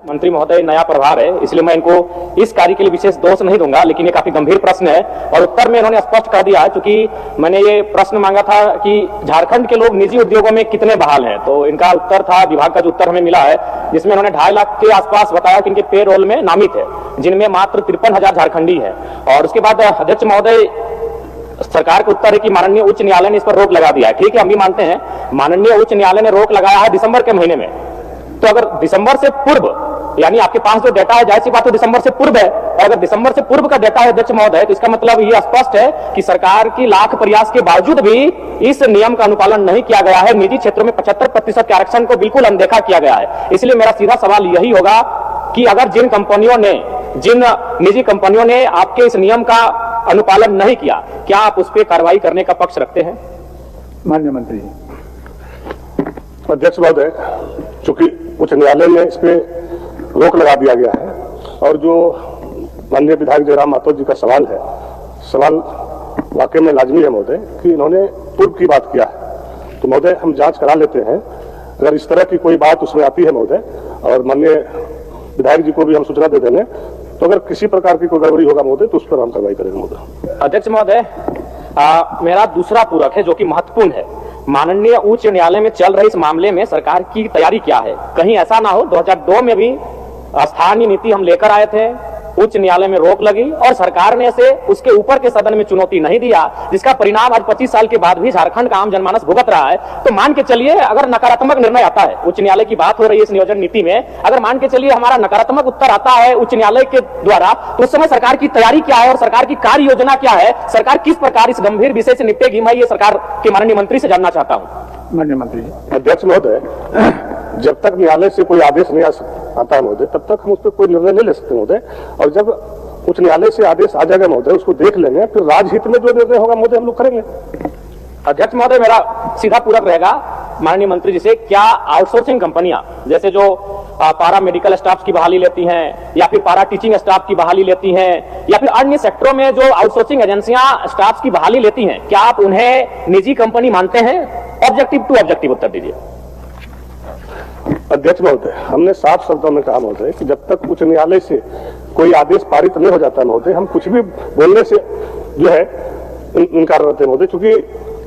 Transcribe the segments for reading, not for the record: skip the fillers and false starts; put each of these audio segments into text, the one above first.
मंत्री महोदय नया प्रभार है, इसलिए मैं इनको इस कार्य के लिए विशेष दोष नहीं दूंगा, लेकिन ये काफी गंभीर प्रश्न है और उत्तर में इन्होंने स्पष्ट कर दिया। क्योंकि मैंने ये प्रश्न मांगा था कि झारखंड के लोग निजी उद्योगों में कितने बहाल हैं, तो इनका उत्तर था, विभाग का जो उत्तर हमें मिला है, जिसमें इन्होंने 2.5 लाख के आसपास बताया कि इनके पे रोल में नामित है, जिनमें मात्र 53,000 झारखंडी है। और उसके बाद अध्यक्ष महोदय सरकार का उत्तर है कि माननीय उच्च न्यायालय ने इस पर रोक लगा दिया है। ठीक है, हम भी मानते हैं माननीय उच्च न्यायालय ने रोक लगाया है दिसंबर के महीने में, तो अगर दिसंबर से पूर्व, यानी आपके पास जो डेटा है, जाहिर सी बात तो दिसंबर से पूर्व है, और अगर दिसंबर से पूर्व का डेटा है अध्यक्ष महोदय, तो इसका मतलब ये स्पष्ट है कि सरकार की लाख प्रयास के बावजूद भी इस नियम का अनुपालन नहीं किया गया है। निजी क्षेत्रों में 75% के आरक्षण को बिल्कुल अनदेखा किया गया है। इसलिए मेरा सीधा सवाल यही होगा कि अगर जिन निजी कंपनियों ने आपके इस नियम का अनुपालन नहीं किया, क्या आप उस पर कार्रवाई करने का पक्ष रखते हैं? माननीय मंत्री जी। अध्यक्ष महोदय, चूंकि उच्च न्यायालय में इस पे रोक लगा दिया गया है और जो माननीय विधायक जयराम माथुर जी का सवाल है, सवाल वाकई में लाजमी है महोदय कि इन्होंने पूर्व की बात किया है, तो महोदय हम जांच करा लेते हैं। अगर इस तरह की कोई बात उसमें आती है महोदय, और माननीय विधायक जी को भी हम सूचना दे देंगे, तो अगर किसी प्रकार की कोई गड़बड़ी होगा महोदय तो उस पर हम कार्रवाई करेंगे महोदय। अध्यक्ष महोदय, मेरा दूसरा पूरक है जो कि महत्वपूर्ण है। माननीय उच्च न्यायालय में चल रहे इस मामले में सरकार की तैयारी क्या है? कहीं ऐसा ना हो 2002 में भी स्थानीय नीति हम लेकर आए थे, उच्च न्यायालय में रोक लगी और सरकार ने इसे उसके ऊपर के सदन में चुनौती नहीं दिया, जिसका परिणाम आज 25 साल के बाद भी झारखंड का आम जनमानस भुगत रहा है। तो मान के चलिए अगर नकारात्मक निर्णय आता है, उच्च न्यायालय की बात हो रही है इस नियोजन नीति में, अगर मान के चलिए हमारा नकारात्मक उत्तर आता है उच्च न्यायालय के द्वारा, तो उस समय सरकार की तैयारी क्या है और सरकार की कार्य योजना क्या है? सरकार किस प्रकार इस गंभीर विषय से निपटेगी? मैं ये सरकार के माननीय मंत्री से जानना चाहता हूं। माननीय मंत्री जी। अध्यक्ष महोदय, जब तक न्यायालय से कोई आदेश नहीं आता है महोदय, तब तक हम उस पर कोई निर्णय नहीं ले सकते महोदय, और जब उच्च न्यायालय से आदेश आ जाएगा महोदय, उसको देख लेंगे, फिर राजहित में जो निर्णय होगा महोदय हम लोग करेंगे। अध्यक्ष महोदय, मेरा सीधा पूरक रहेगा माननीय मंत्री जी से, क्या आउटसोर्सिंग कंपनियां जैसे जो पारा मेडिकल स्टाफ की बहाली लेती हैं या फिर पारा टीचिंग स्टाफ की बहाली लेती हैं या फिर अन्य सेक्टरों में जो आउटसोर्सिंग एजेंसियां स्टाफ की बहाली लेती हैं, क्या आप उन्हें निजी कंपनी मानते हैं? ऑब्जेक्टिव टू ऑब्जेक्टिव उत्तर दीजिए। अध्यक्ष महोदय, हमने साफ शब्दों में कहा महोदय कि जब तक उच्च न्यायालय से कोई आदेश पारित नहीं हो जाता महोदय, हम कुछ भी बोलने से जो है इनकार करते हैं महोदय, क्योंकि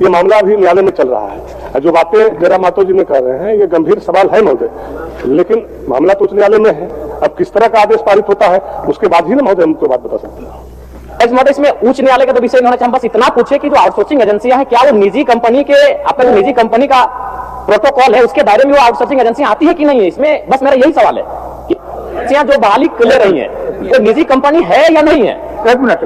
ये मामला अभी न्यायालय में चल रहा है। जो बातें जयराम माथुर जी ने कह रहे हैं ये गंभीर सवाल है महोदय, लेकिन मामला तो उच्च न्यायालय में है। अब किस तरह का आदेश पारित होता है उसके बाद ही ना महोदय हम कोई बात बता सकते हैं। इसमें उच्च न्यायालय का तो विषय इन्होंने, हम बस इतना पूछे कि जो आउटसोर्सिंग एजेंसियां हैं, क्या वो निजी कंपनी के, आपका जो निजी कंपनी का प्रोटोकॉल है उसके दायरे में वो आउटसोर्सिंग एजेंसियां आती है कि नहीं है? इसमें बस मेरा यही सवाल है कि एजेंसियां जो बहाली ले रही हैं वो निजी कंपनी है या नहीं है? एक मिनट।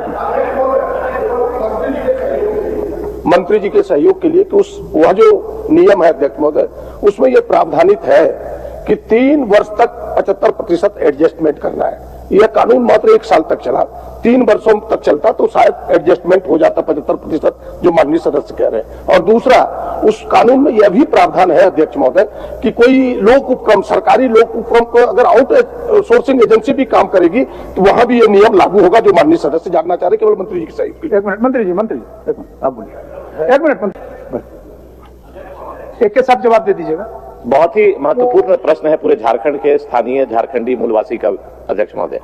मंत्री जी के सहयोग के लिए कि वह जो नियम है अध्यक्ष महोदय, उसमें यह प्रावधानित है कि 3 वर्ष तक 75% एडजस्टमेंट करना है। यह कानून मात्र 1 साल तक चला, 3 वर्षों तक चलता तो शायद एडजस्टमेंट हो जाता 75% जो माननीय सदस्य कह रहे हैं। और दूसरा, उस कानून में यह भी प्रावधान है अध्यक्ष महोदय कि कोई लोक उपक्रम, सरकारी लोक उपक्रम को अगर आउट सोर्सिंग एजेंसी भी काम करेगी तो वहां भी यह नियम लागू होगा जो माननीय सदस्य जानना चाह रहे, केवल मंत्री जी की सहयोग। एक मिनट मंत्री जी, एक मिनट आप बोलिए। एक मिनट मंत्री, एक के साथ जवाब दे दीजिएगा। बहुत ही महत्वपूर्ण प्रश्न है पूरे झारखंड के स्थानीय झारखंडी मूलवासी का। अध्यक्ष महोदय,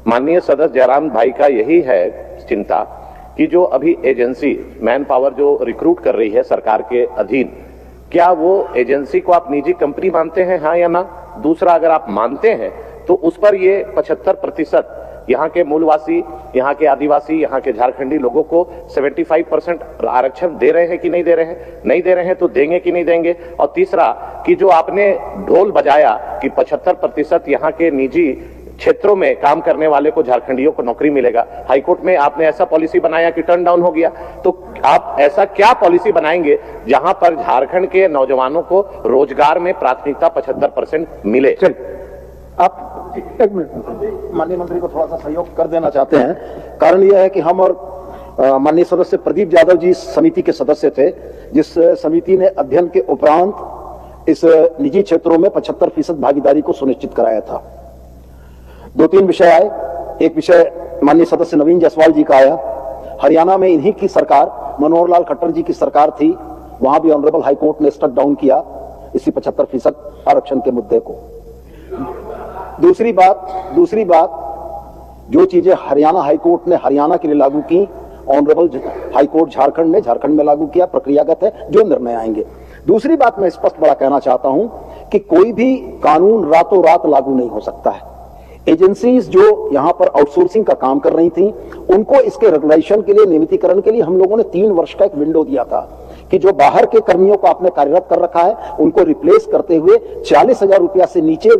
माननीय सदस्य जयराम भाई का यही है चिंता कि जो अभी एजेंसी मैन पावर जो रिक्रूट कर रही है सरकार के अधीन, क्या वो एजेंसी को आप निजी कंपनी मानते हैं, हाँ या ना? दूसरा, अगर आप मानते हैं तो उस पर ये 75% यहाँ के मूलवासी, यहाँ के आदिवासी, यहाँ के झारखंडी लोगों को 75% आरक्षण दे रहे हैं कि नहीं दे रहे हैं? नहीं दे रहे हैं तो देंगे कि नहीं देंगे? और तीसरा कि जो आपने ढोल बजाया कि 75% यहाँ के निजी क्षेत्रों में काम करने वाले को, झारखंडियों को नौकरी मिलेगा, हाईकोर्ट में आपने ऐसा पॉलिसी बनाया कि टर्न डाउन हो गया, तो आप ऐसा क्या पॉलिसी बनाएंगे जहां पर झारखंड के नौजवानों को रोजगार में प्राथमिकता 75% मिले? आप एक मिनट, माननीय मंत्री को थोड़ा सा सहयोग कर देना चाहते हैं। कारण यह है कि हम और माननीय सदस्य प्रदीप यादव जी इस समिति के सदस्य थे, जिस समिति ने अध्ययन के उपरांत इस निजी क्षेत्रों में 75% भागीदारी को सुनिश्चित कराया था। 2-3 विषय आए। एक विषय माननीय सदस्य नवीन जायसवाल जी का आया। हरियाणा में इन्हीं की सरकार, मनोहर लाल खट्टर जी की सरकार थी, वहां भी ऑनरेबल हाईकोर्ट ने स्टक डाउन किया इसी 75% आरक्षण के मुद्दे को। दूसरी बात जो चीजें हरियाणा हाईकोर्ट ने हरियाणा के लिए लागू की, ऑनरेबल हाईकोर्ट झारखंड ने झारखंड में लागू किया, प्रक्रियागत है, जो निर्णय आएंगे। दूसरी बात मैं स्पष्ट बड़ा कहना चाहता हूं कि कोई भी कानून रातों रात लागू नहीं हो सकता है। एजेंसीज जो यहां पर आउटसोर्सिंग का काम कर रही थी, उनको इसके रेगुलेशन के लिए, नियमितीकरण के लिए हम लोगों ने 3 वर्ष का एक विंडो दिया था कि जो बाहर के कर्मियों को आपने कार्यरत कर रखा है, उनको रिप्लेस करते हुए 40,000 रुपया से नीचे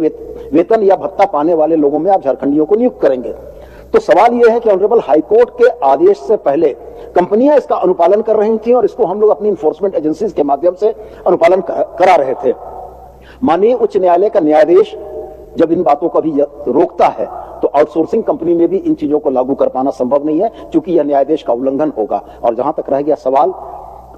वेतन या भत्ता पाने वाले लोगों में आप झारखंडियों को नियुक्त करेंगे। तो सवाल यह है कि ऑनरेबल हाईकोर्ट के आदेश से पहले कंपनियां इसका अनुपालन कर रही थी और इसको हम लोग अपनी इंफोर्समेंट एजेंसीज के माध्यम से अनुपालन करा रहे थे। माननीय उच्च न्यायालय का न्यायाधीश जब इन बातों को भी रोकता है तो आउटसोर्सिंग कंपनी में भी इन चीजों को लागू कर पाना संभव नहीं है, क्योंकि यह न्यायाधीश का उल्लंघन होगा। और जहां तक रह गया सवाल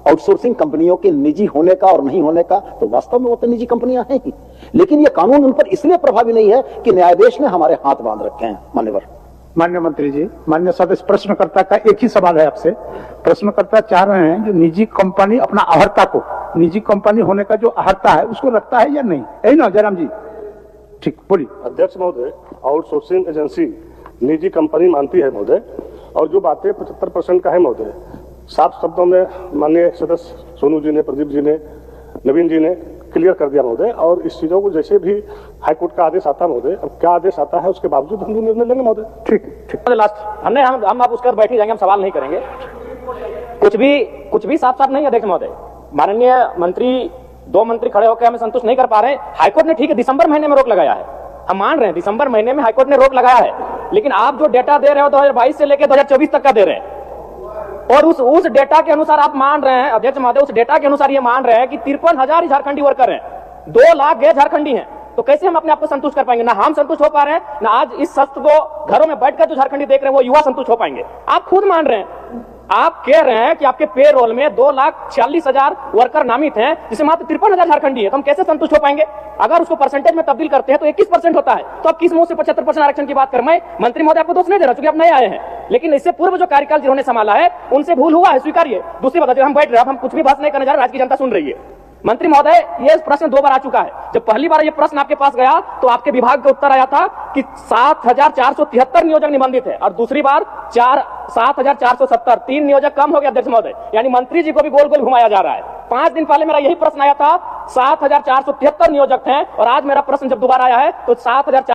आउटसोर्सिंग कंपनियों के निजी होने का और नहीं होने का, तो वास्तव में वो तो निजी कंपनियां हैं ही, लेकिन यह कानून उन पर इसलिए प्रभावी नहीं है कि न्यायाधीश ने हमारे हाथ बांध रखे हैं। मान्यवर, माननीय मंत्री जी, माननीय सदस्य, प्रश्नकर्ता का एक ही सवाल है आपसे। प्रश्नकर्ता चाह रहे हैं जो निजी कंपनी अपना अहर्ता को, निजी कंपनी होने का जो अहर्ता है उसको रखता है या नहीं, यही ना जयराम जी? ठीक, बोलिए। अध्यक्ष महोदय, आउटसोर्सिंग एजेंसी निजी कंपनी मानती है महोदय, और जो बातें 75% का है महोदय, साफ शब्दों में माननीय सदस्य सोनू जी ने, प्रदीप जी ने, नवीन जी ने क्लियर कर दिया महोदय। और इस चीजों को जैसे भी हाईकोर्ट का आदेश आता है महोदय, अब क्या आदेश आता है उसके बावजूद हम निर्णय लेंगे महोदय। ठीक। लास्ट हम आप उस पर बैठ ही जाएंगे, हम सवाल नहीं करेंगे। कुछ भी साफ साफ नहीं है अध्यक्ष महोदय। माननीय मंत्री, 2 मंत्री खड़े होकर हमें संतुष्ट नहीं कर पा रहे। हाईकोर्ट ने ठीक है दिसंबर महीने में रोक लगाया है, हम मान रहे हैं दिसंबर महीने में हाईकोर्ट ने रोक लगाया है, लेकिन आप जो डेटा दे रहे हो 2022 से लेकर 2024 तक का दे रहे हैं, और उस डेटा के अनुसार आप मान रहे हैं अध्यक्ष महोदय, उस डेटा के अनुसार ये मान रहे हैं कि 53,000 झारखंडी वर्कर हैं, 2 लाख गैर झारखंडी हैं। तो कैसे हम अपने आप को संतुष्ट कर पाएंगे? ना हम संतुष्ट हो पा रहे हैं, ना आज इस सत्र को घरों में बैठकर जो झारखंडी देख रहे हैं वो युवा संतुष्ट हो पाएंगे। आप खुद मान रहे हैं, आप कह रहे हैं कि आपके पेरोल में 2,40,000 वर्कर नामित हैं, जिसमें मात्र 53,000 झारखंडी है। तो हम कैसे संतुष्ट हो पाएंगे? अगर उसको परसेंटेज में तब्दील करते हैं तो 21% होता है। तो आप किस मुंह से 75% आरक्षण की बात कर? मैं मंत्री महोदय आपको दोष नहीं दे रहा, क्योंकि आप नए आए हैं, लेकिन इससे पूर्व जो कार्यकाल जिन्होंने संभाला है उनसे भूल हुआ है, स्वीकारिए। दूसरी बात, हम बैठ रहे हैं, हम कुछ भी बात नहीं करने जा रहे, राज्य की जनता सुन रही है। मंत्री महोदय, ये प्रश्न 2 बार आ चुका है। जब पहली बार ये प्रश्न आपके पास गया तो आपके विभाग का उत्तर आया था कि 7,473 नियोजक निबंधित है, और दूसरी बार 7,470, 3 नियोजक कम हो गया अध्यक्ष महोदय। यानी मंत्री जी को भी गोल गोल घुमाया जा रहा है। 5 दिन पहले मेरा यही प्रश्न आया था, 7,473 नियोजक हैं, और आज मेरा प्रश्न जब दोबारा आया है तो 7,400